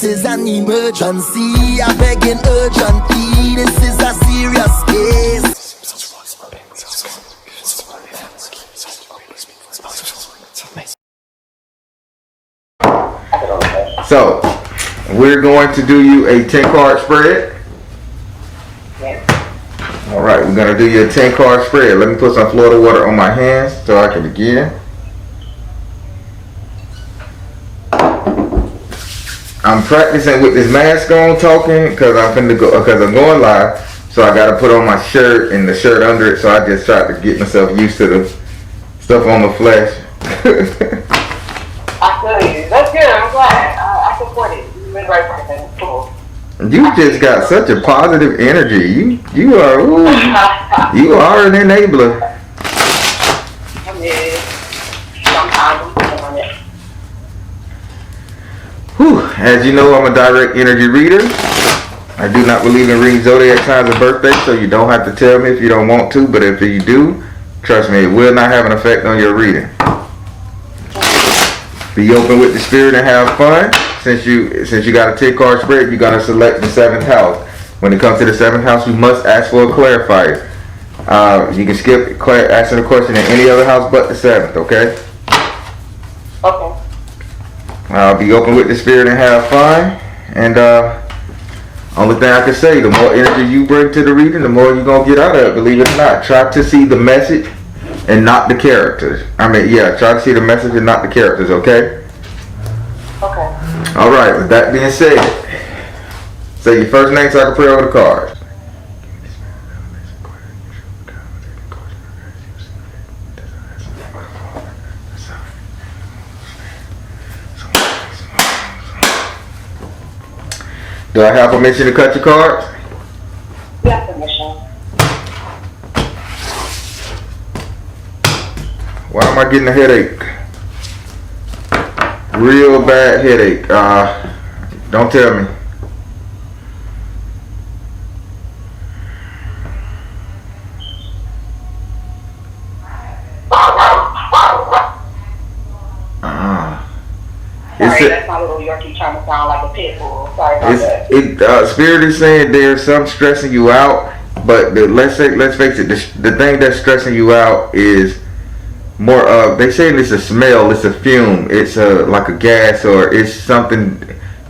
is an emergency. I begging urgently. This is a serious case. So, we're going to do you a 10 card spread. Alright, we're going to do you a 10 card spread. Let me put some Florida water on my hands so I can begin. I'm practicing with this mask on talking because I'm going live. So I got to put on my shirt and the shirt under it. So I just tried to get myself used to the stuff on the flesh. I feel you. That's good. I'm glad. I support it. You're the right person. Cool. You just got such a positive energy. You are an enabler. I mean, sometimes I'm on it. Whew. As you know, I'm a direct energy reader. I do not believe in reading zodiac signs and birthdays, so you don't have to tell me if you don't want to. But if you do, trust me, it will not have an effect on your reading. Be open with the spirit and have fun. Since you got a 10 card spread, you gotta select the 7th house. When it comes to the 7th house, you must ask for a clarifier. You can skip asking the question in any other house but the 7th. Okay. Okay. Be open with the spirit and have fun. And only thing I can say, the more energy you bring to the reading, the more you're gonna get out of it. Believe it or not, try to see the message and not the characters. Try to see the message and not the characters. Okay. Okay. All right. With that being said, say your first name so I can pray over the cards. Do I have permission to cut your cards? You have permission. Why am I getting a headache? Real bad headache. Don't tell me. Sorry, that's my little Yorkie trying to sound like a pit bull. Sorry about that. Spirit is saying there's some stressing you out, but let's face it, the thing that's stressing you out is more of, they say it's a smell, it's a fume, it's like a gas, or it's something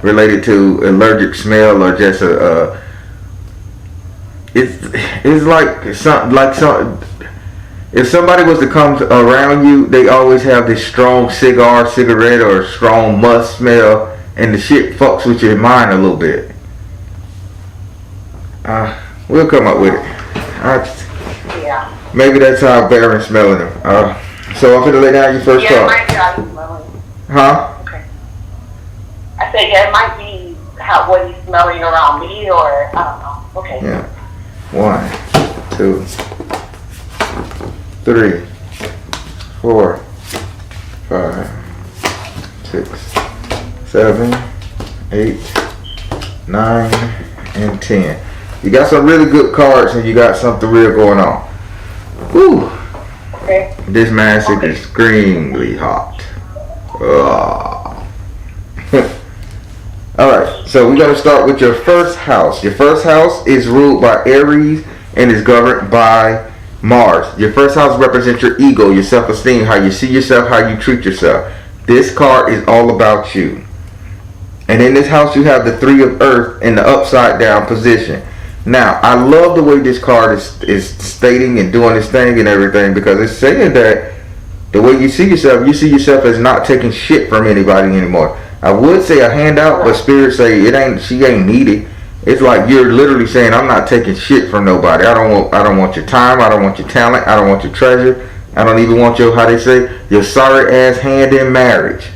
related to allergic smell, or just it's like some. If somebody was to come around you, they always have this strong cigarette, or strong musk smell, and the shit fucks with your mind a little bit. We'll come up with it. Yeah. Maybe that's how Baron's smelling them. So I'm gonna lay down your first card. Yeah, it might be how he's smelling. Huh? Okay. I said, yeah, it might be what he's smelling around me, or I don't know. Okay. Yeah. 1, 2, 3, 4, 5, 6, 7, 8, 9, and 10. You got some really good cards, and you got something real going on. Whew. Okay. This mask is extremely hot. Alright, so we're going to start with your first house. Your first house is ruled by Aries and is governed by Mars. Your first house represents your ego, your self-esteem, how you see yourself, how you treat yourself. This card is all about you. And in this house you have the 3 of Earth in the upside down position. Now, I love the way this card is stating and doing this thing and everything, because it's saying that the way you see yourself as not taking shit from anybody anymore. I would say a handout, but Spirit say she ain't needed. It's like you're literally saying, I'm not taking shit from nobody. I don't want your time, I don't want your talent, I don't want your treasure, I don't even want your, how they say, your sorry ass hand in marriage.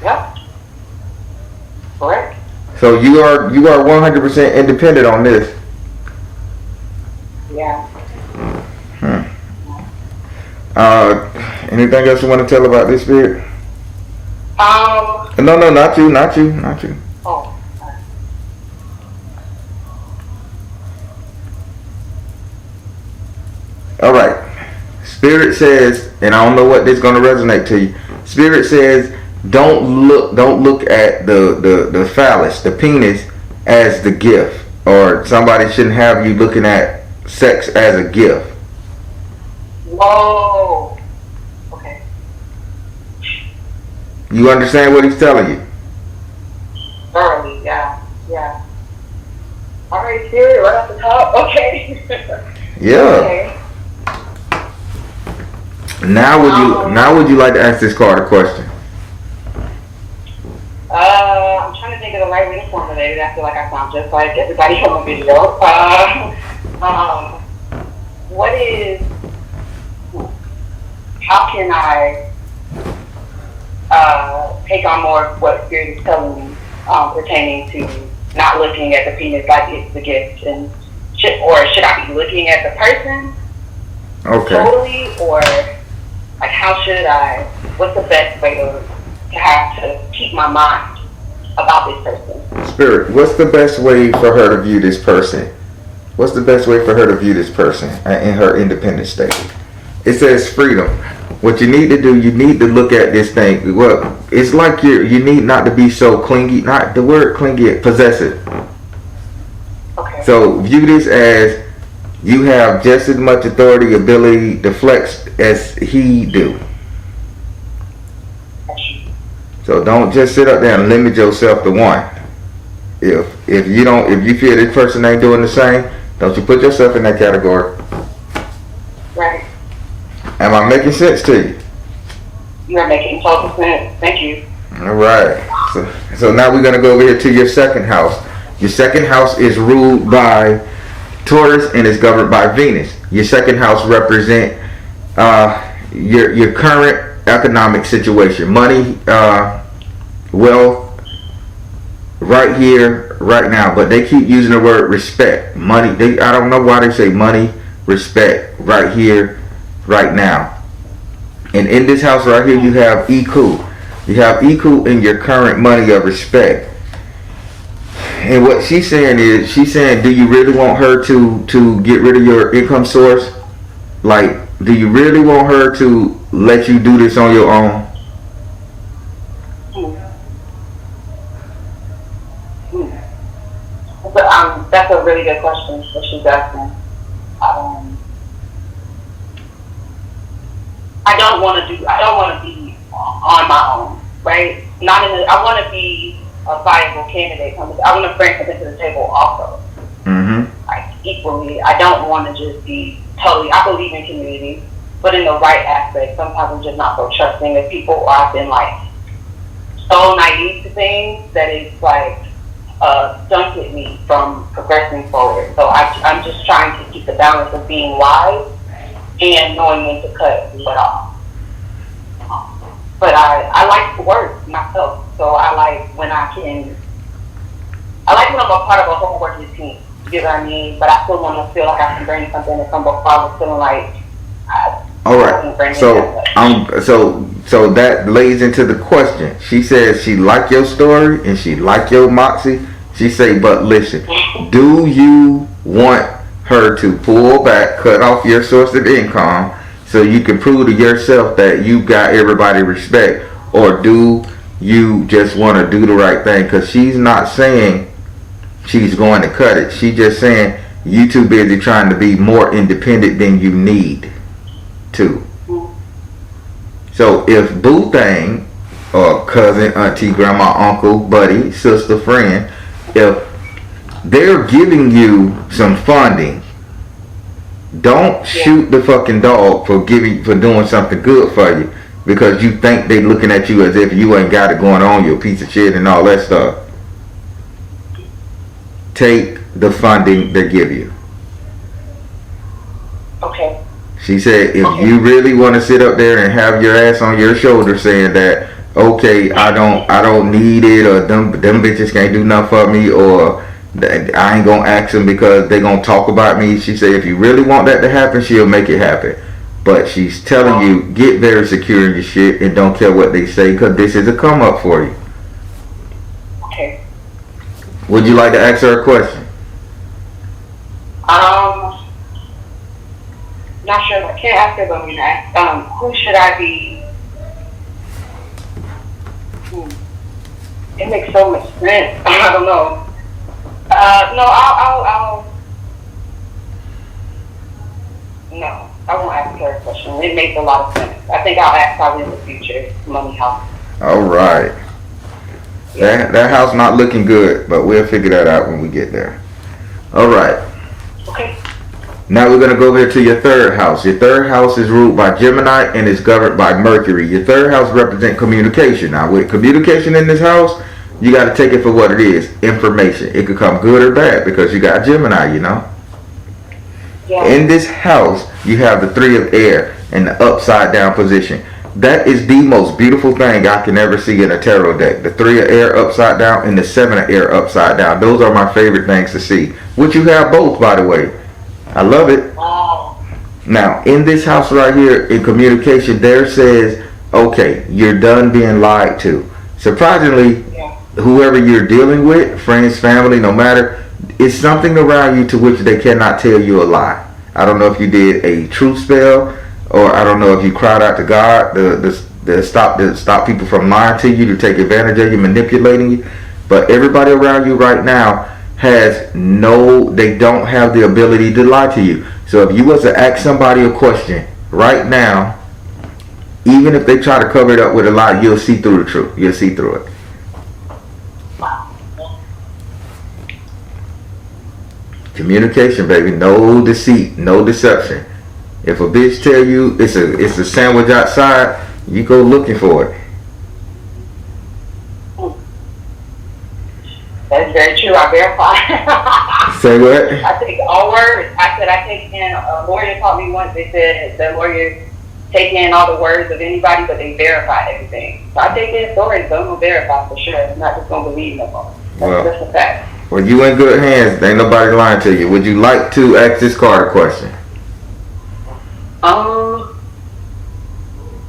Yep. Correct. So you are 100% independent on this. Yeah. Anything else you want to tell about this, Spirit? No, not you. Oh. All right. Spirit says, and I don't know what this is going to resonate to you. Spirit says don't look at the phallus, the penis, as the gift, or somebody shouldn't have you looking at sex as a gift. Whoa. Okay. You understand what he's telling you? Thoroughly, yeah. Yeah. Alright, Spirit, right off the top. Okay. Yeah. Okay. Now would you like to ask this card a question? I'm trying to think of the right way to formulate it. I feel like I sound just like everybody on the video. What is, how can I take on more of what Spirit is telling me pertaining to not looking at the penis like it's the gift, and should I be looking at the person totally, or like how should I? What's the best way to have to keep my mind about this person? Spirit, what's the best way for her to view this person? What's the best way for her to view this person in her independent state? It says freedom. What you need to do, you need to look at this thing. Well, it's like you need not to be so clingy. Not the word clingy, possessive. Okay. So view this as you have just as much authority, ability to flex as he do. So don't just sit up there and limit yourself to one. If you feel this person ain't doing the same, don't you put yourself in that category. Right. Am I making sense to you? You are making total sense. Thank you. All right. So now we're gonna go over here to your second house. Your second house is ruled by Taurus and is governed by Venus. Your second house represent your current economic situation, money, wealth, right here, right now. But they keep using the word respect, money. I don't know why they say money, respect, right here, right now. And in this house right here, you have Iku. You have Iku in your current money of respect. And what she's saying is, do you really want her to get rid of your income source? Like, do you really want her to let you do this on your own? That's a really good question that she's asking. I don't want to be on my own, right? I want to be a viable candidate. I want to bring something to the table also. Mm-hmm. Like equally, I don't want to just be totally. I believe in community, but in the right aspect. Sometimes I'm just not so trusting of people, or I've been like so naive to things that it's like stunted me from progressing forward. So I'm just trying to keep the balance of being wise and knowing when to cut what off. But I like to work myself, so I like when I'm a part of a whole working team. You know what I mean? But I still want to feel like I can bring something to somebody while feeling like all right. So that lays into the question. She says she like your story and she like your moxie. She say, but listen, do you want her to pull back, cut off your source of income so you can prove to yourself that you got everybody respect, or do you just want to do the right thing? Because she's not saying she's going to cut it. She's just saying you too busy trying to be more independent than you need to. So if boo thing, or cousin, auntie, grandma, uncle, buddy, sister, friend, if they're giving you some funding, don't shoot the fucking dog for doing something good for you because you think they looking at you as if you ain't got it going on, you a piece of shit and all that stuff. Take the funding they give you. Okay. She said, if you really want to sit up there and have your ass on your shoulder saying that, okay, I don't need it, or them bitches can't do nothing for me, or I ain't gonna ask them because they gonna talk about me. She said, if you really want that to happen, she'll make it happen. But she's telling you, get very secure in your shit and don't care what they say, because this is a come up for you. Okay. Would you like to ask her a question? Not sure. I can't ask her, but I'm gonna ask. Who should I be It makes so much sense. I don't know. No, no, I won't ask her a question. It makes a lot of sense. I think I'll ask probably in the future. Money house. All right. That house not looking good, but we'll figure that out when we get there. All right. Okay. Now we're going to go over here to your third house. Your third house is ruled by Gemini and is governed by Mercury. Your third house represents communication. Now with communication in this house, you got to take it for what it is, information. It could come good or bad because you got Gemini, you know. Yeah. In this house, you have the 3 of air in the upside down position. That is the most beautiful thing I can ever see in a tarot deck. The 3 of air upside down and the 7 of air upside down. Those are my favorite things to see. Which you have both, by the way. I love it. Wow. Now, in this house right here, in communication, there says, okay, you're done being lied to. Surprisingly, whoever you're dealing with, friends, family, no matter, it's something around you to which they cannot tell you a lie. I don't know if you did a truth spell, or I don't know if you cried out to God to stop people from lying to you, to take advantage of you, manipulating you. But everybody around you right now they don't have the ability to lie to you. So if you was to ask somebody a question right now, even if they try to cover it up with a lie, you'll see through the truth. You'll see through it. Communication, baby. No deceit, no deception. If a bitch tell you it's a sandwich outside, you go looking for it. That's very true. I verify. Say what? I take all words. I take in, a lawyer taught me once, they said the lawyers take in all the words of anybody, but they verify everything. So I take in stories, but I'm going to verify for sure. I'm not just going to believe them all. That's a fact. Well, you in good hands. Ain't nobody lying to you. Would you like to ask this card a question?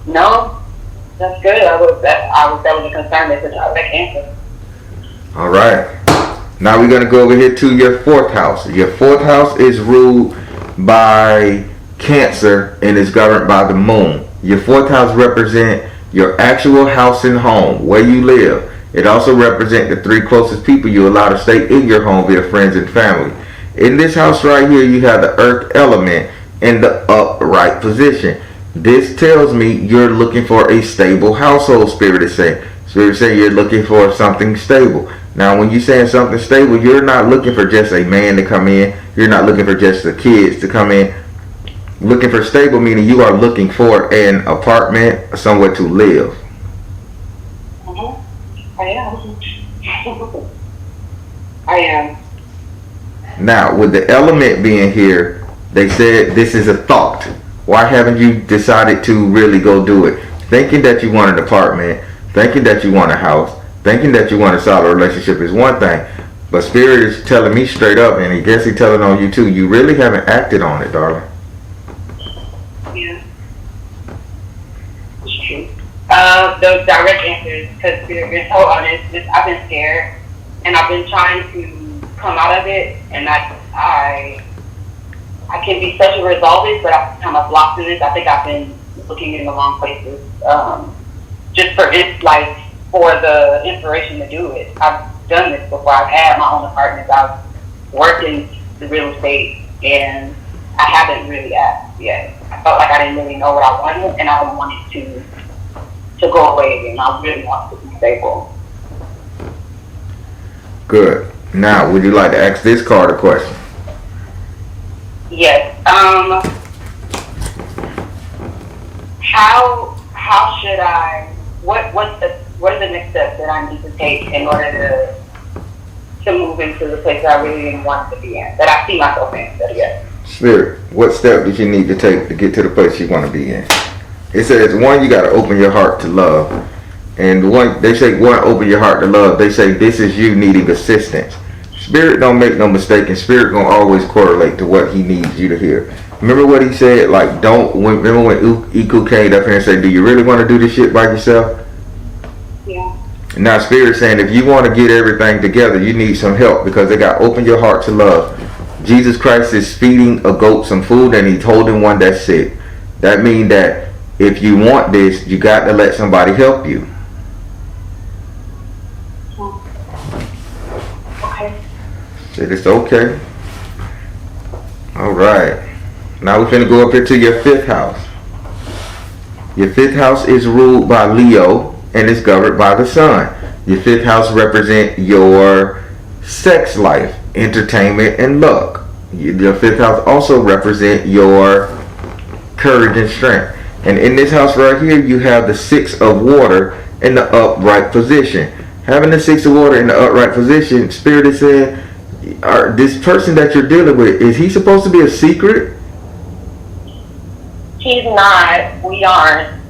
No. That's good. That was a concern. That's a direct answer. All right. Now we're going to go over here to your 4th house. Your 4th house is ruled by Cancer and is governed by the moon. Your 4th house represents your actual house and home, where you live. It also represents the 3 closest people you allow to stay in your home via friends and family. In this house right here, you have the earth element in the upright position. This tells me you're looking for a stable household, Spirit is saying. Spirit is saying you're looking for something stable. Now, when you're saying something stable, you're not looking for just a man to come in. You're not looking for just the kids to come in. Looking for stable meaning you are looking for an apartment, somewhere to live. I am. I am. Now, with the element being here, they said this is a thought. Why haven't you decided to really go do it? Thinking that you want an apartment, thinking that you want a house, thinking that you want a solid relationship is one thing. But Spirit is telling me straight up, and I guess he's telling on you too, you really haven't acted on it, darling. Yeah. It's true. Those direct answers, because Spirit been so honest, I've been scared, and I've been trying to come out of it, and I can be such a resolvist, but I'm kind of lost in this. I think I've been looking in the wrong places. Just for the inspiration to do it. I've done this before. I've had my own apartments. I've worked in the real estate, and I haven't really asked yet. I felt like I didn't really know what I wanted, and I don't want it to go away again. I really want it to be stable. Good. Now, would you like to ask this card a question? Yes. How should I? What are the next steps that I need to take in order to move into the place that I really didn't want to be in, that I see myself in? Spirit, what step did you need to take to get to the place you want to be in? It says, 1, you got to open your heart to love. And they say, 1, open your heart to love. They say, this is you needing assistance. Spirit don't make no mistake, and Spirit gonna always correlate to what he needs you to hear. Remember what he said? Like, remember when Iku came up here and said, do you really want to do this shit by yourself? Yeah. Now Spirit's saying, if you want to get everything together, you need some help, because they got open your heart to love. Jesus Christ is feeding a goat some food, and he's holding one that's sick. That means that if you want this, you got to let somebody help you. Said it's okay. Alright. Now we're finna go up here to your 5th house. Your 5th house is ruled by Leo and is governed by the sun. Your 5th house represents your sex life, entertainment, and luck. Your 5th house also represents your courage and strength. And in this house right here, you have the 6 of water in the upright position. Having the 6 of water in the upright position, Spirit is saying, this person that you're dealing with, is he supposed to be a secret? He's not. We aren't.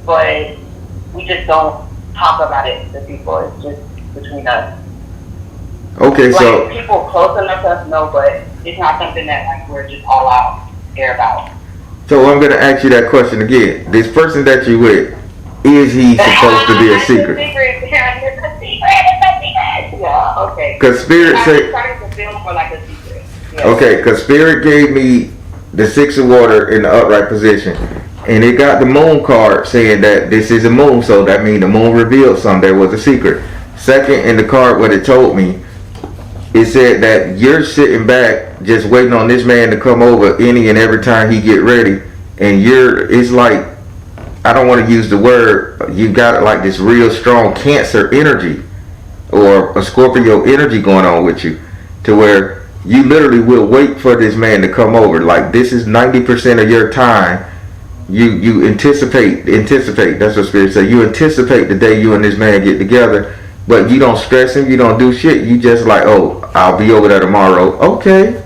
But we just don't talk about it to people. It's just between us. Okay, like, so people close enough to us know, but it's not something that like we're just all out care about. So I'm gonna ask you that question again. This person that you with, is he supposed to be a secret? Yeah, okay. Cause Spirit said. I'm starting to feel more like a secret. Yes. Okay, cause Spirit gave me the 6 of water in the upright position, and it got the moon card saying that this is a moon, so that means the moon revealed something. There was a secret. Second, in the card, what it told me, it said that you're sitting back just waiting on this man to come over any and every time he get ready, and it's like, I don't want to use the word, you got like this real strong Cancer energy or a Scorpio energy going on with you, to where you literally will wait for this man to come over. Like, this is 90% of your time. You anticipate, that's what Spirit said. You anticipate the day you and this man get together, but you don't stress him, you don't do shit. You just like, oh, I'll be over there tomorrow. Okay.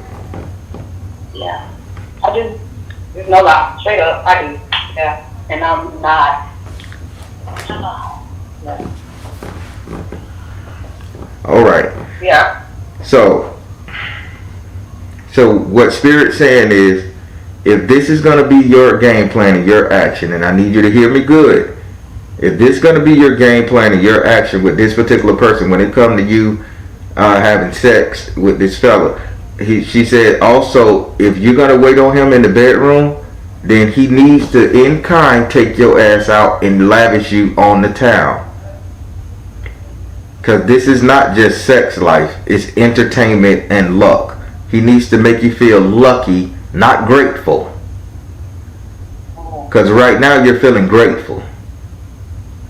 Yeah. I do. There's no lie. Straight up, I do. Yeah. And I'm not. Yeah. Alright. Yeah. So what Spirit's saying is, if this is going to be your game plan and your action, and I need you to hear me good, if this is going to be your game plan and your action with this particular person, when it comes to you having sex with this fella, she said also, if you're going to wait on him in the bedroom, then he needs to, in kind, take your ass out and lavish you on the town. Because this is not just sex life, it's entertainment and luck. He needs to make you feel lucky, not grateful. Because right now you're feeling grateful.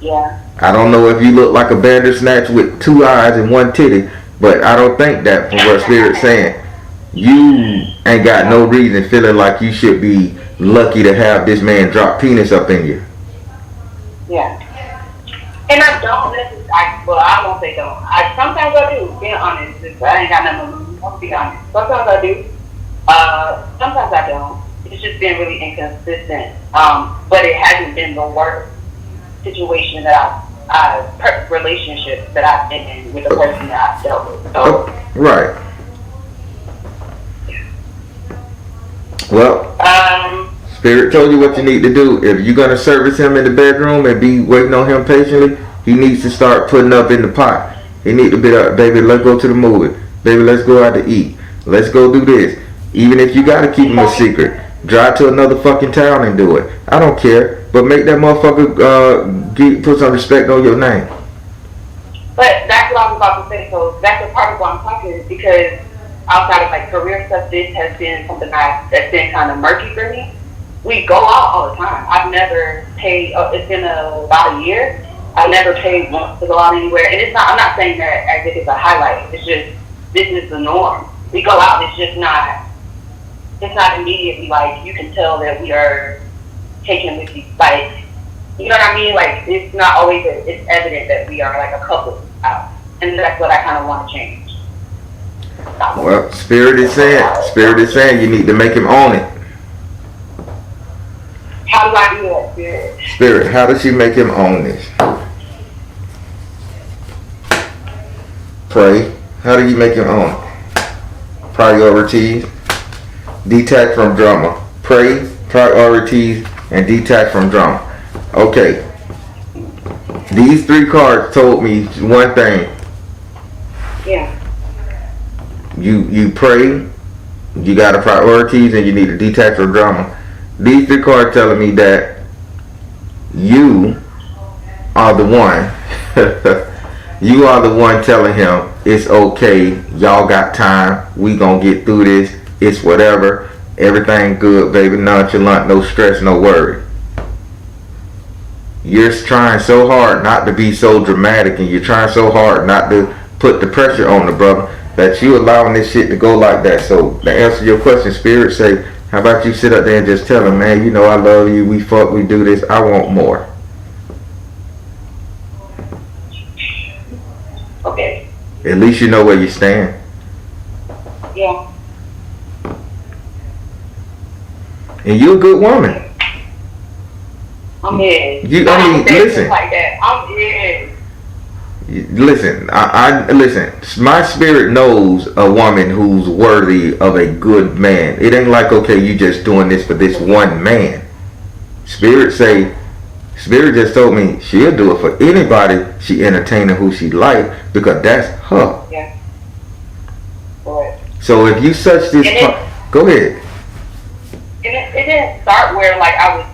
Yeah. I don't know if you look like a bandersnatch with 2 eyes and 1 titty, but I don't think that from what Spirit's saying. You ain't got no reason feeling like you should be lucky to have this man drop penis up in you. Yeah. And I don't necessarily, I won't say don't. Sometimes I do, being honest. I ain't got nothing to lose, I'll be honest. Sometimes I do. Sometimes I don't. It's just been really inconsistent. But it hasn't been the worst situation that relationship that I've been in with the person that I've dealt with. So, right. Well, Spirit told you what you need to do. If you're going to service him in the bedroom and be waiting on him patiently, he needs to start putting up in the pot. He need to be like, baby, let's go to the movie. Baby, let's go out to eat. Let's go do this. Even if you got to keep him a secret, drive to another fucking town and do it. I don't care. But make that motherfucker put some respect on your name. But that's what I was about to say. So that's a part of why I'm talking, is because outside of like career stuff, this has been something that's been kind of murky for me. We go out all the time. I've never paid. It's been about a year. I've never paid once to go out anywhere, and it's not. I'm not saying that as if it's a highlight. It's just this is the norm. We go out. It's just not. It's not immediately like you can tell that we are taking with you. Like, you know what I mean? Like, it's not always. It's evident that we are like a couple out, and that's what I kind of want to change. Well, Spirit is saying you need to make him own it. How do I do that, Spirit? Spirit, how does she make him own this? Pray. How do you make him own it? Priorities. Detach from drama. Pray, priorities, and detach from drama. Okay. These 3 cards told me one thing. Yeah. You pray, you got a priorities, and you need to detach from drama. These 3 cards telling me that you are the one You are the one telling him it's okay. Y'all got time. We gonna get through this. It's whatever. Everything good, baby. Nonchalant. No stress. No worry. You're trying so hard not to be so dramatic, and you're trying so hard not to put the pressure on the brother that you allowing this shit to go like that. So to answer your question, Spirit say, how about you sit up there and just tell him, man, you know I love you. We fuck. We do this. I want more. Okay. At least you know where you stand. Yeah. And you're a good woman. I'm in. Listen. Like that. I'm in. Listen, I listen. My spirit knows a woman who's worthy of a good man. It ain't like, okay, you just doing this for this one man. Spirit just told me she'll do it for anybody she entertaining who she like, because that's her. Yeah. Right. So if you such this, go ahead. It didn't start where like I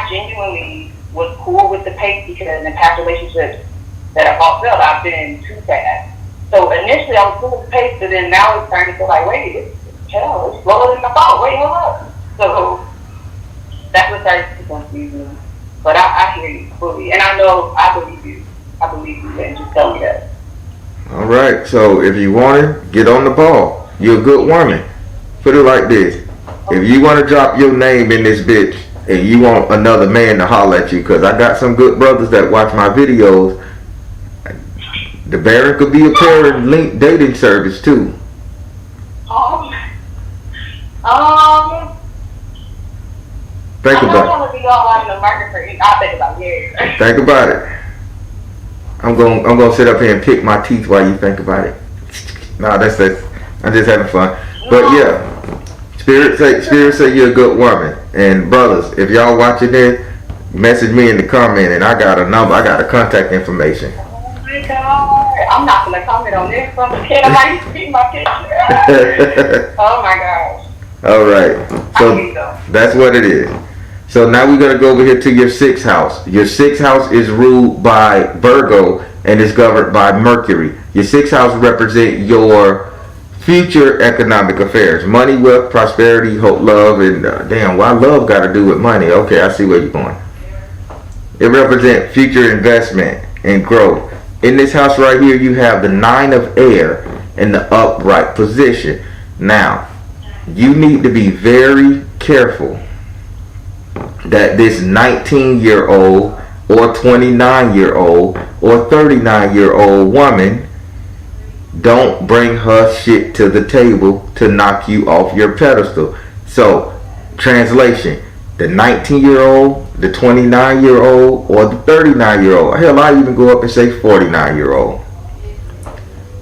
genuinely was cool with the pace, because in past relationships that I've all felt, I've been too fast. So initially I was cool with the pace, but then now it's starting to feel like, wait, hell, it's slower than I thought. Wait, hold up. So that's what started to confuse me. But I hear you fully, and I know I believe you. I believe you, and just tell me that. All right. So if you want it, get on the ball. You're a good woman. Put it like this: if you want to drop your name in this bitch, and you want another man to holler at you, because I got some good brothers that watch my videos. The Baron could be a parent link dating service too. Think about it. I'm be all out in the market for it. I'll think about it. Think about it. I'm gonna sit up here and pick my teeth while you think about it. Nah, that's I'm just having fun. But yeah, Spirit say you're a good woman. And brothers, if y'all watching this, message me in the comment, and I got a number. I got a contact information. Oh my God, I'm not gonna comment on this. I'm scared I might see my picture. Oh my gosh. All right. So that's what it is. So now we're going to go over here to your 6th house. Your 6th house is ruled by Virgo and is governed by Mercury. Your 6th house represents your future economic affairs. Money, wealth, prosperity, hope, love, and damn, why love got to do with money? Okay, I see where you're going. It represents future investment and growth. In this house right here, you have the 9 of air in the upright position. Now, you need to be very careful that this 19-year-old or 29-year-old or 39-year-old woman don't bring her shit to the table to knock you off your pedestal. So, translation, the 19-year-old, the 29-year-old, or the 39-year-old, hell, I even go up and say 49-year-old.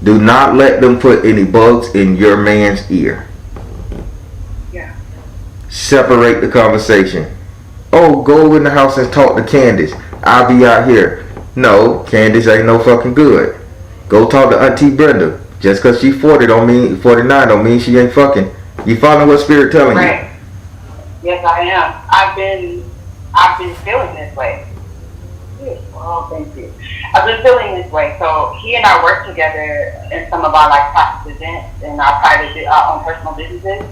Do not let them put any bugs in your man's ear. Yeah. Separate the conversation. Oh, go in the house and talk to Candace. I'll be out here. No, Candace ain't no fucking good. Go talk to Auntie Brenda. Just cause she 49 don't mean she ain't fucking. You following what Spirit telling you? Right. Yes, I am. I've been feeling this way. Oh, thank you. I've been feeling this way. So he and I work together in some of our like private events and our own personal businesses.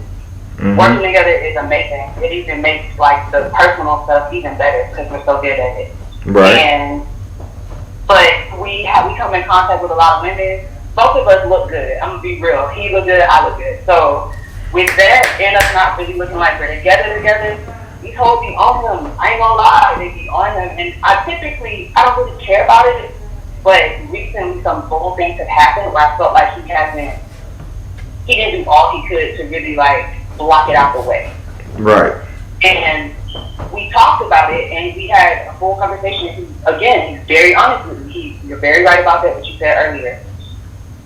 Mm-hmm. Working together is amazing. It even makes like the personal stuff even better because we're so good at it. Right. But we come in contact with a lot of women. Both of us look good. I'm gonna be real. He look good. I look good. So with that, and us not really looking like we're together, these hoes be on him. I ain't gonna lie, they be on him. And I don't really care about it. But recently, some bold things have happened where I felt like he didn't do all he could to really like block it out the way. Right. And we talked about it, and we had a full conversation. He's very honest with me. You're very right about that, what you said earlier.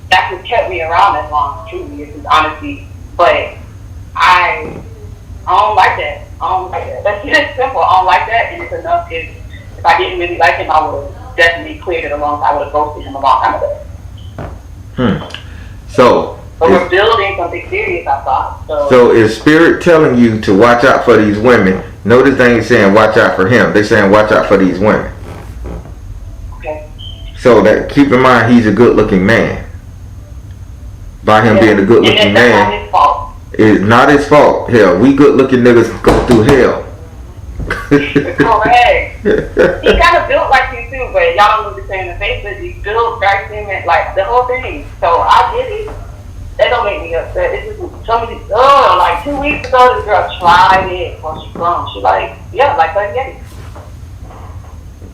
That's what kept me around as long, truly, is his honesty. But I don't like that. That's just simple. I don't like that, and it's enough. If I didn't really like him, I would have definitely cleared it along. I would have ghosted him a long time ago. But we're building something serious, I thought. So is Spirit telling you to watch out for these women? Notice they ain't saying watch out for him. They're saying watch out for these women. Okay. So that keep in mind he's a good looking man. By him being a good looking man, it's not his fault. Hell, we good looking niggas go through hell. Correct. He kind of built like you too, but y'all don't understand the face, but he built dark skin, like the whole thing. So I get it. That don't make me upset. It's just somebody, like 2 weeks ago, this girl tried it when she grown. She like 38.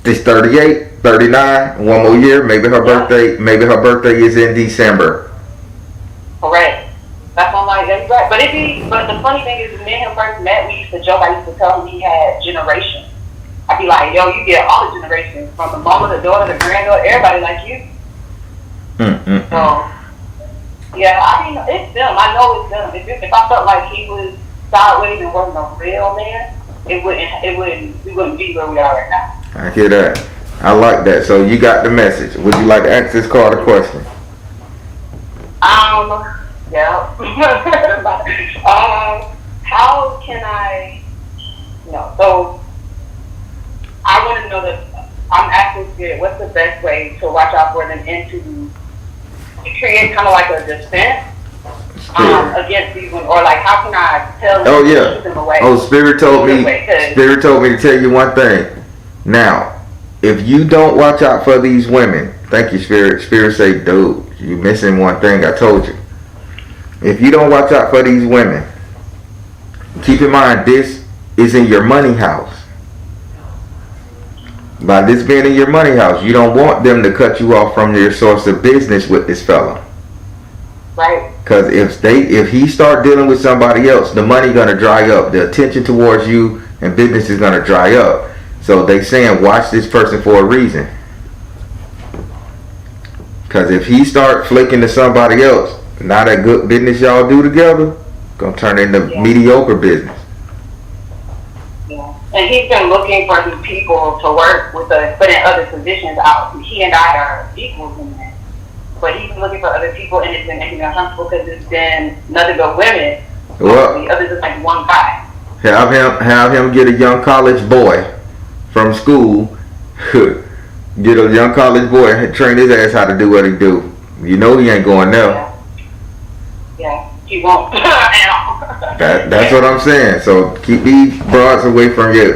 This 38, 39, one more year, maybe her birthday is in December. Correct. That's what I'm like, that's right. But the funny thing is, when me and him first met, we used to joke. I used to tell him he had generations. I'd be like, yo, you get all the generations, from the mama, the daughter, the granddaughter, everybody like you. So, yeah, I mean, it's them. I know it's them. If I felt like he was sideways and wasn't a real man, we wouldn't be where we are right now. I hear that. I like that. So you got the message. Would you like to ask this card a question? Yeah. How can I, so I want to know that I'm asking Spirit, what's the best way to watch out for them and to create kind of like a defense against these ones, or like how can I tell them to keep them away? Spirit told me to tell you one thing. Now, if you don't watch out for these women, thank you, Spirit. Spirit say, dude, you missing one thing I told you. If you don't watch out for these women, keep in mind this is in your money house. By this being in your money house, you don't want them to cut you off from your source of business with this fella. Right. Because if he start dealing with somebody else, the money gonna dry up. The attention towards you and business is gonna dry up. So they saying watch this person for a reason. Because if he start flicking to somebody else, now that good business y'all do together gonna turn into mediocre business. Yeah. And he's been looking for these people to work with us, but in other positions. He and I are equals in that. But he's been looking for other people, and it's been making me uncomfortable because it's been nothing but women. Well, the others is like one guy. Have him get a young college boy from school. Get a young college boy and train his ass how to do what he do. You know he ain't going there. Yeah, he won't at all. That's what I'm saying. So keep these broads away from your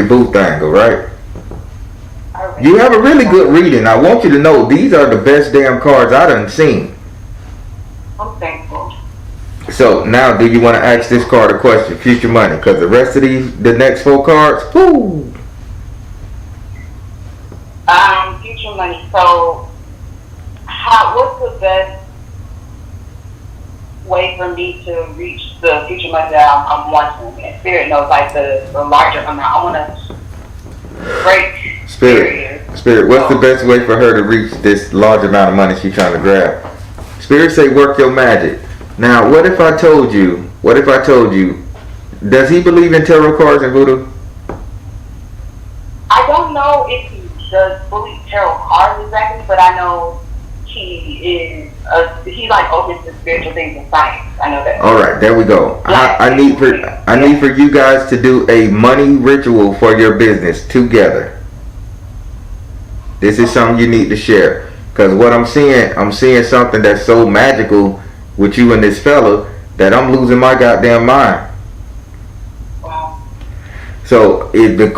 boo thing, alright? You have a really good reading. I want you to know these are the best damn cards I done seen. I'm thankful. So now, do you want to ask this card a question? Future money, because the rest of the next 4 cards, whoo. Future money. So, what's the best way for me to reach the future money that I'm wanting? And Spirit knows like the larger amount. I want to break. Spirit, what's the best way for her to reach this large amount of money she's trying to grab? Spirit say work your magic. Now, what if I told you, does he believe in tarot cards and voodoo? I don't know if he does believe tarot cards exactly, but I know he like open to spiritual things and science. I know that. Alright, there we go. I need for you guys to do a money ritual for your business together. This is something you need to share. Because what I'm seeing something that's so magical with you and this fella that I'm losing my goddamn mind. Wow. So if the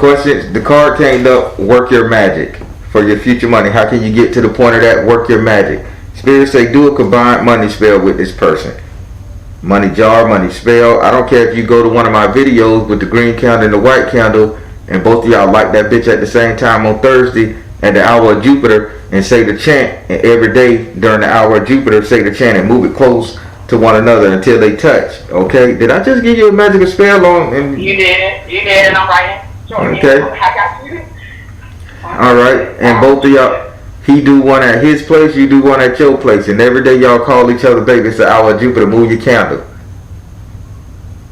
card came up, work your magic for your future money. How can you get to the point of that? Work your magic. Spirit say do a combined money spell with this person. Money jar, money spell. I don't care if you go to one of my videos with the green candle and the white candle and both of y'all light that bitch at the same time on Thursday at the hour of Jupiter and say the chant, and every day during the hour of Jupiter say the chant and move it close to one another until they touch. Okay? Did I just give you a magical spell on? You did, and I'm writing. Sure, okay. I got you. Alright, and both of y'all, he do one at his place, you do one at your place, and every day y'all call each other, baby, it's the hour of Jupiter, move your candle.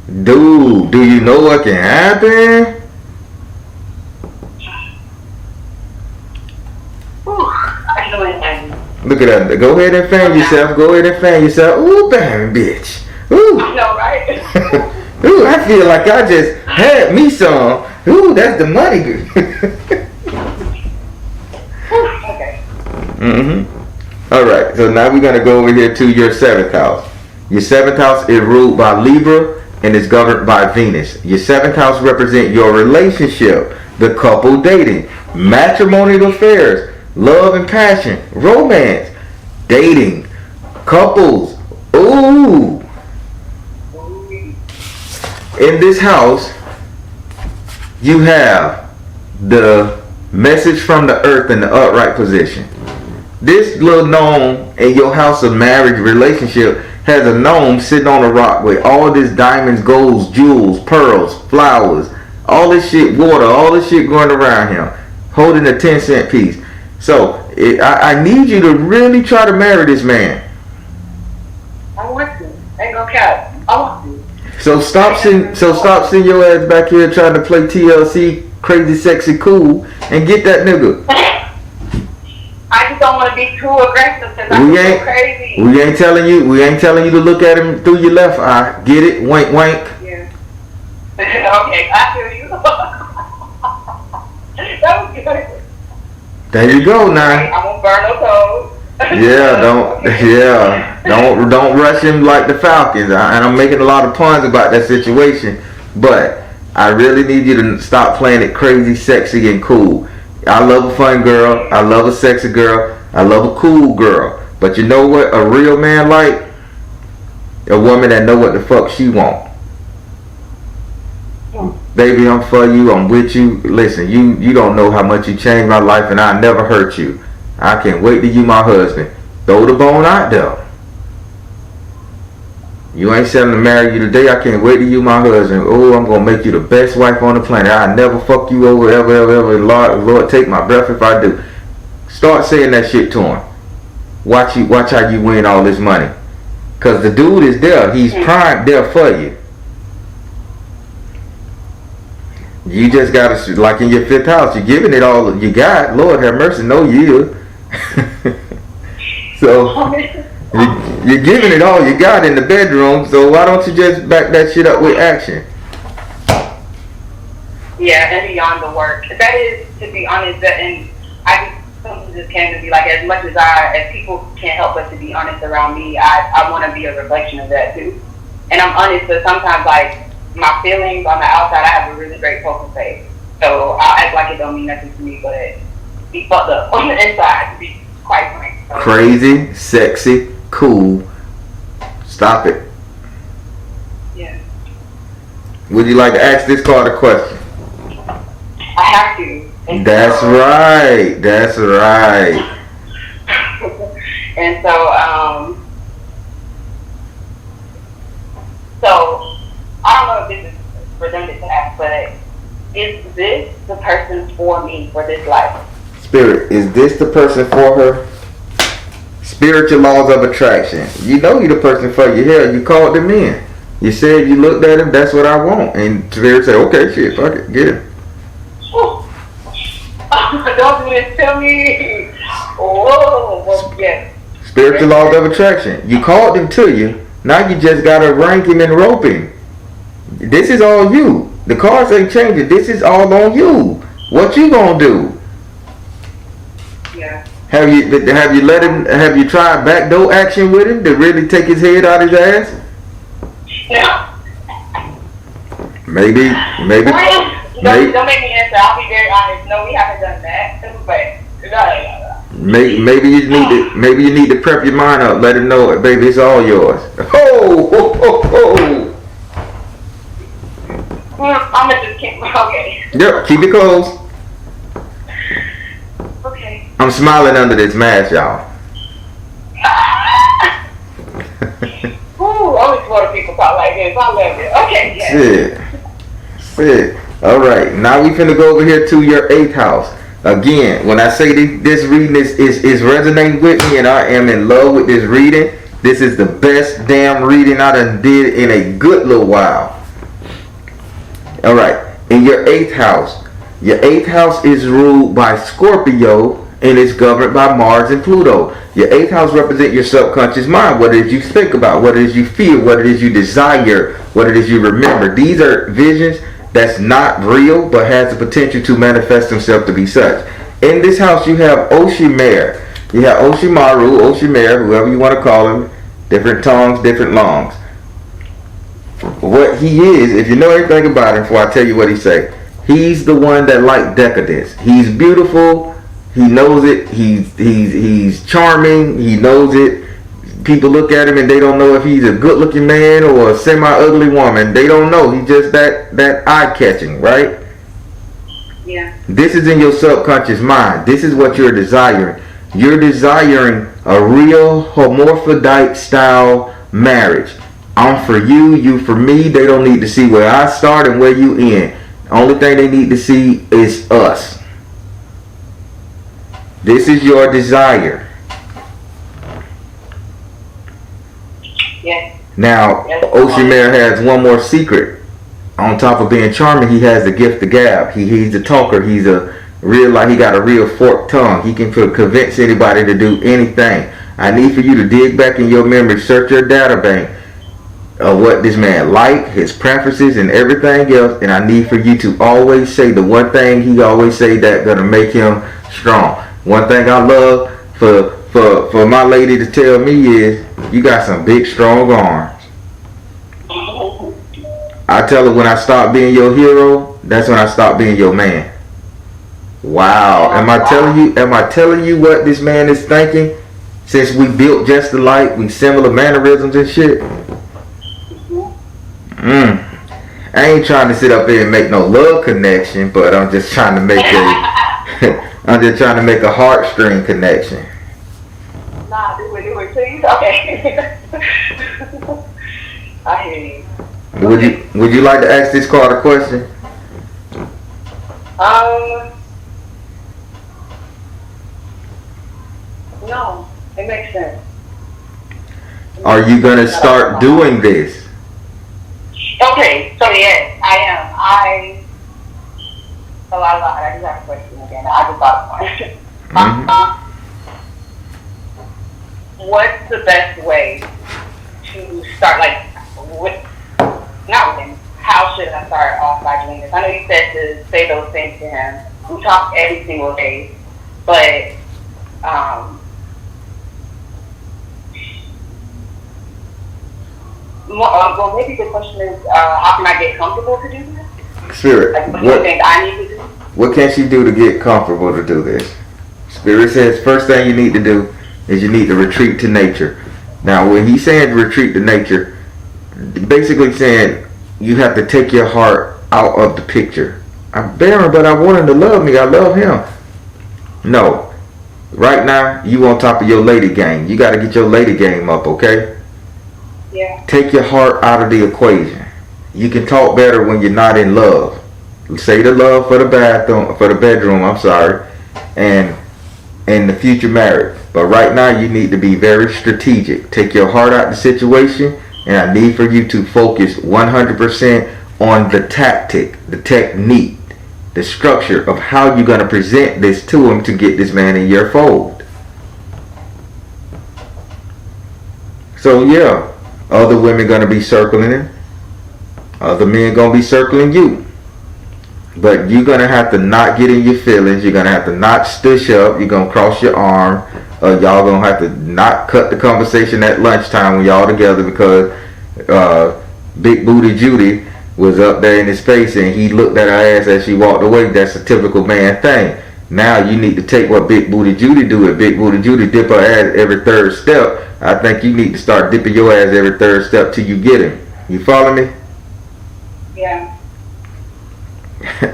Dude, do you know what can happen? Look at that. Go ahead and fan yourself. Ooh, bam, bitch. Ooh. I know, right? Ooh, I feel like I just had me some. Ooh, that's the money. Okay. Mm-hmm. All right. So now we're gonna go over here to your seventh house. Your seventh house is ruled by Libra and is governed by Venus. Your seventh house represents your relationship, the couple dating, matrimonial affairs, love and passion, romance, dating, couples. Ooh. In this house, you have the message from the earth in the upright position. This little gnome in your house of marriage relationship has a gnome sitting on a rock with all this diamonds, golds, jewels, pearls, flowers, all this shit, water, all this shit going around him, holding a 10-cent piece. So I need you to really try to marry this man. I want to. Ain't gonna cap. I want to. So stop sitting your ass back here trying to play TLC, crazy, sexy, cool, and get that nigga. I just don't want to be too aggressive because I'm so crazy. We ain't telling you to look at him through your left eye. Get it? Wink, wink. Yeah. Okay, I feel you. That was good. There you go now. I'm gonna burn no toes. Don't rush him like the Falcons. And I'm making a lot of puns about that situation, but I really need you to stop playing it crazy, sexy, and cool. I love a fun girl. I love a sexy girl. I love a cool girl. But you know what a real man like? A woman that know what the fuck she want. Baby, I'm for you. I'm with you. Listen, you don't know how much you changed my life, and I never hurt you. I can't wait to you my husband. Throw the bone out there. You ain't selling to marry you today. I can't wait to you my husband. Oh, I'm gonna make you the best wife on the planet. I never fuck you over ever. Lord, take my breath if I do. Start saying that shit to him. Watch how you win all this money. Cause the dude is there. He's primed there for you. You just gotta, like in your fifth house, you're giving it all you got. Lord have mercy, no yield. So you're giving it all you got in the bedroom, so why don't you just back that shit up with action? Yeah, and beyond the work. That is, to be honest, and I just, something just came to be like, as much as people can't help but to be honest around me, I want to be a reflection of that too. And I'm honest, but sometimes like my feelings on the outside, I have a really great poker face. So I'll act like it don't mean nothing to me, but be fucked up on the inside, to be quite frank. So, crazy, sexy, cool. Stop it. Yeah. Would you like to ask this card a question? I have to. That's right. That's right. And so, so I don't know if this is redundant to ask, but is this the person for me for this life? Spirit, is this the person for her? Spiritual laws of attraction. You know you're the person for your hair. You called them in. You said you looked at him, that's what I want. And Spirit said, okay, shit, fuck it, get him. Don't do this to me. Whoa, well, yes. Spiritual laws of attraction. You called him to you. Now you just gotta rank him and rope him. This is all you. The cards ain't changing. This is all on you. What you gonna do? Yeah. Have you tried backdoor action with him to really take his head out his ass? No. Maybe. Don't make me answer. I'll be very honest. No, we haven't done that. But no. Maybe you need to prep your mind up. Let him know, baby, it's all yours. I'm gonna just keep. Okay. Yep, keep it close. Okay. I'm smiling under this mask, y'all. Ooh, only Florida people talk like this. I love it. Okay, yeah. Sit. All right, now we finna go over here to your 8th house. Again, when I say this reading is resonating with me and I am in love with this reading, this is the best damn reading I done did in a good little while. All right, in your 8th house. Your 8th house is ruled by Scorpio and is governed by Mars and Pluto. Your 8th house represents your subconscious mind, what it is you think about, what it is you feel, what it is you desire, what it is you remember. These are visions that's not real but has the potential to manifest themselves to be such. In this house you have S.O.LMatters. You have Oshimaru, Oshimare, whoever you want to call him. Different tongues, different longs. What he is, if you know anything about him, before I tell you what he say, he's the one that like decadence. He's beautiful. He knows it. He's charming. He knows it. People look at him and they don't know if he's a good-looking man or a semi-ugly woman. They don't know. He's just that eye-catching, right? Yeah. This is in your subconscious mind. This is what you're desiring. You're desiring a real hermaphrodite style marriage. I'm for you, you for me. They don't need to see where I start and where you end. Only thing they need to see is us. This is your desire. Yes. Now, Oshimare has one more secret. On top of being charming, he has the gift of gab. He's a talker. He's a real, like, he got a real forked tongue. He can convince anybody to do anything. I need for you to dig back in your memory, search your data bank of what this man like, his preferences, and everything else. And I need for you to always say the one thing he always say that gonna make him strong. One thing I love for my lady to tell me is, you got some big strong arms. I tell her when I stop being your hero, that's when I stop being your man. Wow. Am I telling you what this man is thinking? Since we built just alike, we similar mannerisms and shit. I ain't trying to sit up there and make no love connection, but I'm just trying to make I'm just trying to make a heartstring connection. Nah, do it, please. Okay. I hear you. Would you like to ask this card a question? No, it makes sense. Are you gonna start doing this? Okay, so yes, I am. I just have a question again. I just thought of one. What's the best way to start, how should I start off by doing this? I know you said to say those things to him. We talk every single day, but, well, maybe the question is, how can I get comfortable to do this? Spirit, What do you think I need to do? What can she do to get comfortable to do this? Spirit says first thing you need to do is you need to retreat to nature. Now, when he's saying retreat to nature, basically saying you have to take your heart out of the picture. I'm barren, but I want him to love me. I love him. No. Right now, you on top of your lady game. You got to get your lady game up, okay? Yeah. Take your heart out of the equation. You can talk better when you're not in love. Say the love for the bedroom, and in the future marriage. But right now you need to be very strategic. Take your heart out of the situation, and I need for you to focus 100% on the tactic, the technique, the structure of how you're going to present this to him to get this man in your fold. So yeah, other women going to be circling him. Other men going to be circling you. But you're going to have to not get in your feelings. You're going to have to not stush up. You're going to cross your arm. Y'all going to have to not cut the conversation at lunchtime when y'all together, because Big Booty Judy was up there in his face and he looked at her ass as she walked away. That's a typical man thing. Now you need to take what Big Booty Judy do. If Big Booty Judy dip her ass every third step, I think you need to start dipping your ass every third step till you get him. You follow me? Yeah.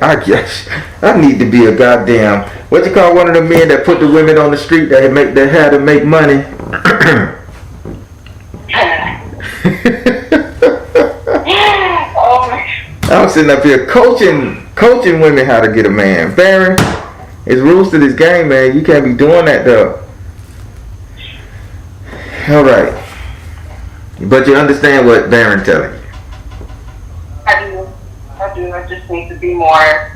I guess I need to be a goddamn, what you call one of the men that put the women on the street that had to make money. Oh my. I'm sitting up here coaching women how to get a man. Baron, it's rules to this game, man. You can't be doing that though. All right, but you understand what Baron telling you. I do. I just need to be more. I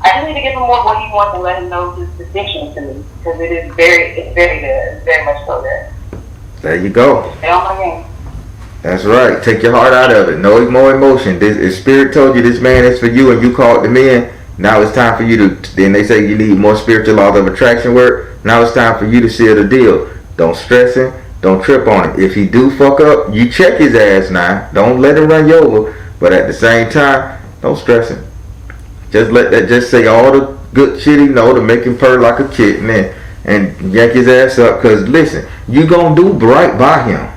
just need to give him more what he wants and let him know his distinction to me, because it's very good. It's very much so good. There you go. Stay on my game. That's right. Take your heart out of it. No more emotion. If Spirit told you this man is for you and you called them in, now it's time for you to. Then they say you need more spiritual laws of attraction work. Now it's time for you to seal the deal. Don't stress him. Don't trip on it. If he do fuck up, you check his ass now. Don't let him run you over. But at the same time, don't stress him. Just say all the good shit he know to make him purr like a kitten and yank his ass up. Cause listen, you gonna do right by him.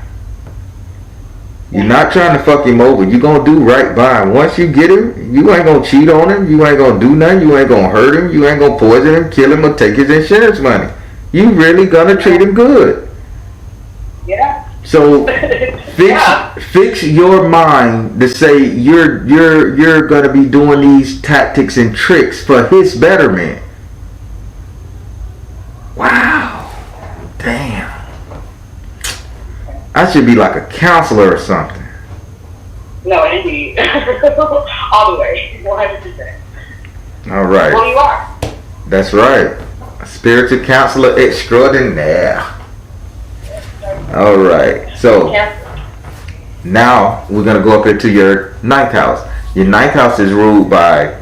You're not trying to fuck him over. You gonna do right by him. Once you get him, you ain't gonna cheat on him. You ain't gonna do nothing. You ain't gonna hurt him. You ain't gonna poison him, kill him, or take his insurance money. You really gonna treat him good. Yeah. So fix your mind to say you're gonna be doing these tactics and tricks for his betterment. Wow. Damn. I should be like a counselor or something. No, indeed. All the way. 100%. All right. Well, you are. That's right. A spiritual counselor extraordinaire. All right. So now we're going to go up into your ninth house. Your ninth house is ruled by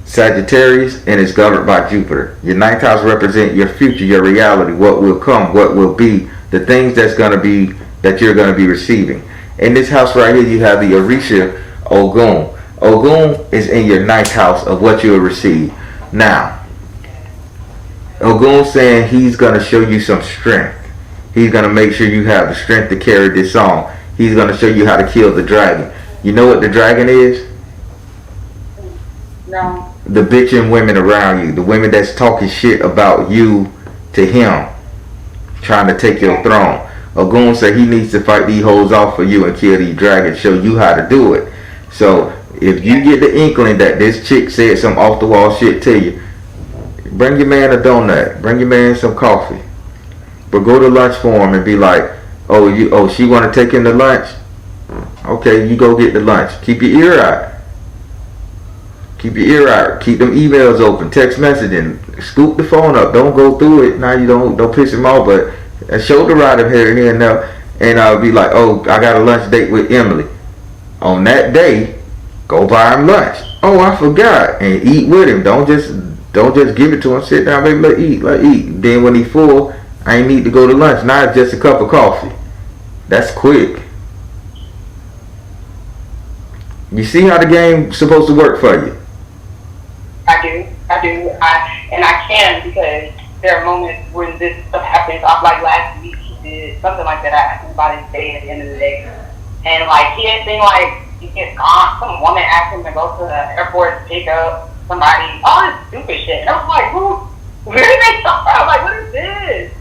Sagittarius and is governed by Jupiter. Your ninth house represents your future, your reality, what will come, what will be, the things that you're going to be receiving. In this house right here, you have the Orisha Ogun. Ogun is in your ninth house of what you'll receive. Now, Ogun's saying he's going to show you some strength. He's going to make sure you have the strength to carry this on. He's going to show you how to kill the dragon. You know what the dragon is? No. The bitching women around you. The women that's talking shit about you to him. Trying to take your throne. Ogun said he needs to fight these hoes off for you and kill these dragons. Show you how to do it. So if you get the inkling that this chick said some off the wall shit to you, bring your man a donut. Bring your man some coffee. But go to lunch for him and be like, she want to take him to lunch? Okay, you go get the lunch. Keep your ear out. Keep your ear out. Keep them emails open. Text messaging. Scoop the phone up. Don't go through it. Now you don't piss him off, but shoulder ride him here and there. And I'll be like, I got a lunch date with Emily. On that day, go buy him lunch. Oh, I forgot. And eat with him. Don't just give it to him. Sit down, baby, let eat. Then when he's full, I ain't need to go to lunch. Now it's just a cup of coffee. That's quick. You see how the game's supposed to work for you? I do. I can because there are moments when this stuff happens. Like last week, he did something like that. I asked him about his day at the end of the day. And like he had been like, he gets gone. Some woman asked him to go to the airport to pick up somebody. All this stupid shit. And I was like, where did they come from? I'm like, what is this?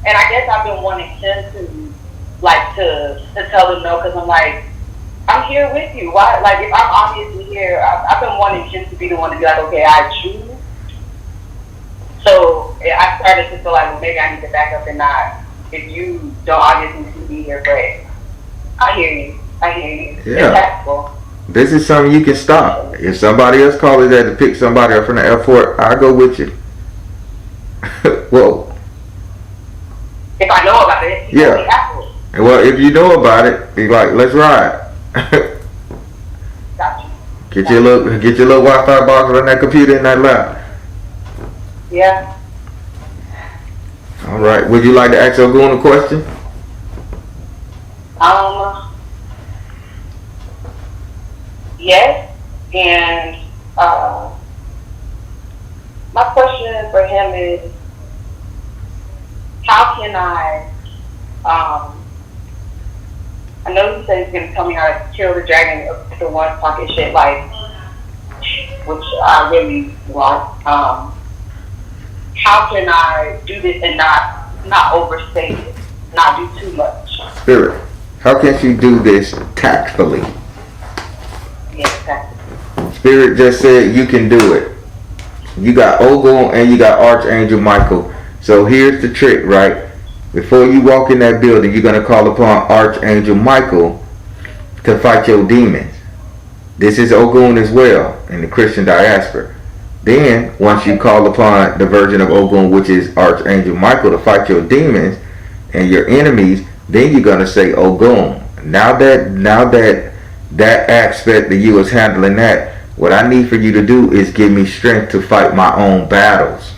And I guess I've been wanting him to tell them no, because I'm like, I'm here with you. Why? Like, if I'm obviously here, I've been wanting him to be the one to be like, okay, I choose. So I started to feel like, well, maybe I need to back up and not. If you don't obviously need to be here, great. I hear you. Yeah. It's tactful. This is something you can stop. If somebody else calls that to pick somebody up from the airport, I'll go with you. Whoa. If I know about it, yeah. Well, if you know about it, be like, let's ride. Gotcha. Get your little Wi-Fi box on that computer in that lap. Yeah. All right. Would you like to ask Ogun a question? Yes. And my question for him is, how can I know he said he's going to tell me how to kill the dragon of the one pocket shit, like, which I really want. How can I do this and not overstate it, not do too much? Spirit, how can she do this tactfully? Yes, tactfully. Spirit just said you can do it. You got Ogun and you got Archangel Michael. So here's the trick, right? Before you walk in that building, you're going to call upon Archangel Michael to fight your demons. This is Ogun as well in the Christian diaspora. Then, once you call upon the version of Ogun, which is Archangel Michael, to fight your demons and your enemies, then you're going to say Ogun. Now that aspect of you is handling that, what I need for you to do is give me strength to fight my own battles.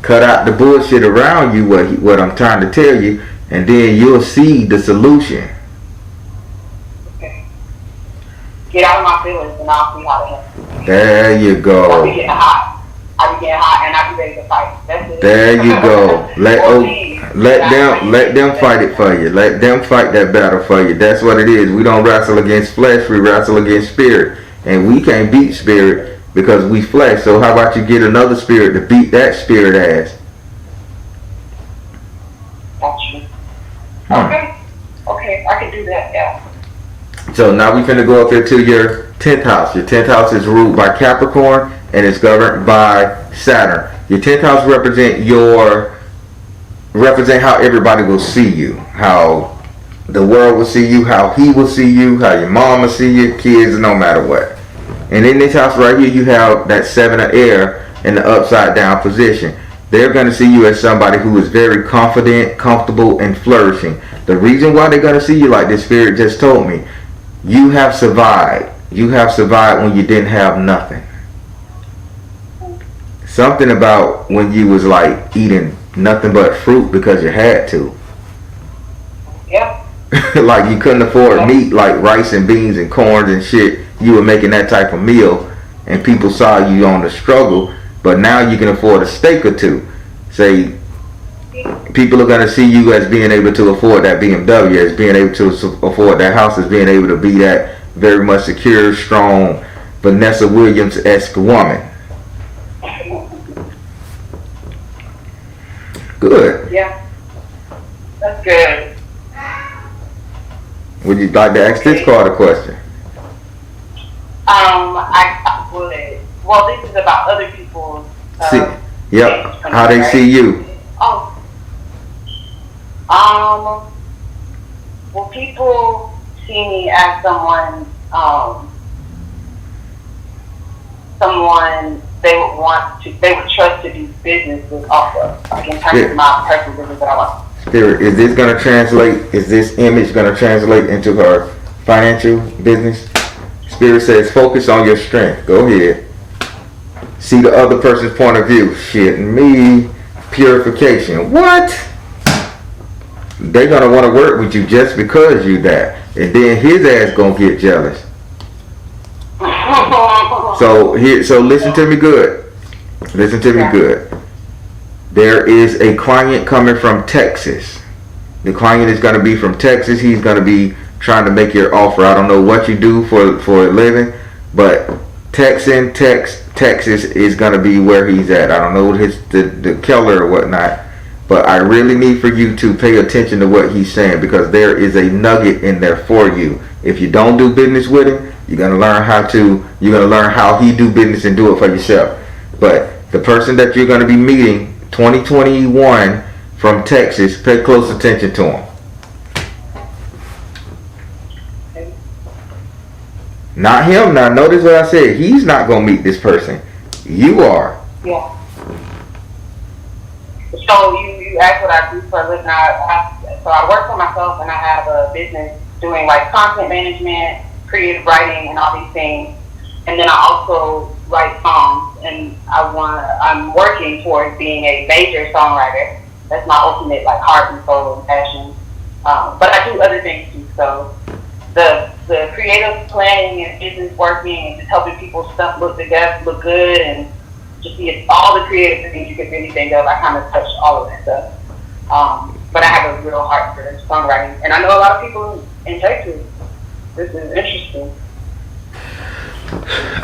cut out the bullshit around you, what I'm trying to tell you, and then you'll see the solution. Okay. Get out of my feelings and I'll see how to help you. There you go. I'll be getting hot. I be getting hot and I be ready to fight. That's it. There you go. Let them fight it for you. Let them fight that battle for you. That's what it is. We don't wrestle against flesh. We wrestle against spirit, and we can't beat spirit because we flesh. So how about you get another spirit to beat that spirit ass? Gotcha. Okay, I can do that. Yeah. So now we finna go up here to your 10th house. Your 10th house is ruled by Capricorn and it's governed by Saturn. Your 10th house represent how everybody will see you, how the world will see you, how he will see you, how your mom will see you, kids, no matter what. And in this house right here, you have that 7 of air in the upside down position. They're going to see you as somebody who is very confident, comfortable, and flourishing. The reason why they're going to see you like this, Spirit just told me, you have survived. You have survived when you didn't have nothing. Something about when you was like eating nothing but fruit because you had to. Yeah. Like you couldn't afford meat like rice and beans and corns and shit. You were making that type of meal and people saw you on the struggle, but now you can afford a steak or two. Say people are going to see you as being able to afford that BMW, as being able to afford that house, as being able to be that very much secure, strong Vanessa Williams-esque woman. Good. Yeah. That's good. Would you like to ask this card a question? I would. Well, this is about other people's. Yep. How they see you. Oh. Well, people see me as someone they would trust to do business with also. Like in terms of my personal business that I want. Spirit, is this going to translate, is this image going to translate into her financial business? Spirit says, focus on your strength. Go ahead. See the other person's point of view. Shit, me. Purification. What? They're going to want to work with you just because you that. And then his ass going to get jealous. So listen to me good. Listen to me good. There is a client coming from Texas. The client is going to be from Texas. He's going to be trying to make your offer. I don't know what you do for a living, but Texas is going to be where he's at. I don't know the Keller or whatnot, but I really need for you to pay attention to what he's saying because there is a nugget in there for you. If you don't do business with him, you're going to learn how he do business and do it for yourself. But the person that you're going to be meeting 2021 from Texas, pay close attention to him. Not him. Now notice what I said. He's not going to meet this person. You are. Yeah. So you asked what I do for a living. So I work for myself and I have a business doing like content management, creative writing, and all these things. And then I also write songs, and I'm working towards being a major songwriter. That's my ultimate like heart and soul and passion. But I do other things too. So the creative planning and business working and just helping people's stuff look good, and just all the creative things you could really think of. I kind of touch all of that stuff. But I have a real heart for songwriting, and I know a lot of people in Texas. This is interesting.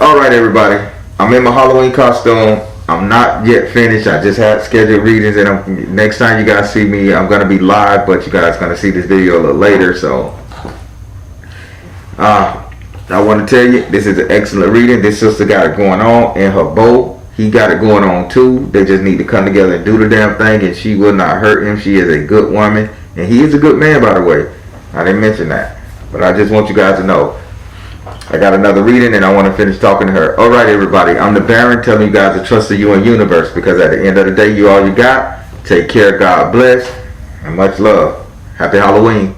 All right, everybody. I'm in my Halloween costume. I'm not yet finished. I just had scheduled readings, and next time you guys see me, I'm gonna be live, but you guys gonna see this video a little later. So, I want to tell you, this is an excellent reading. This sister got it going on, and her beau, he got it going on too. They just need to come together and do the damn thing, and she will not hurt him. She is a good woman, and he is a good man, by the way. I didn't mention that, but I just want you guys to know. I got another reading and I want to finish talking to her. Alright, everybody, I'm the Baron telling you guys to trust in you and universe, because at the end of the day, you all you got. Take care, God bless, and much love. Happy Halloween.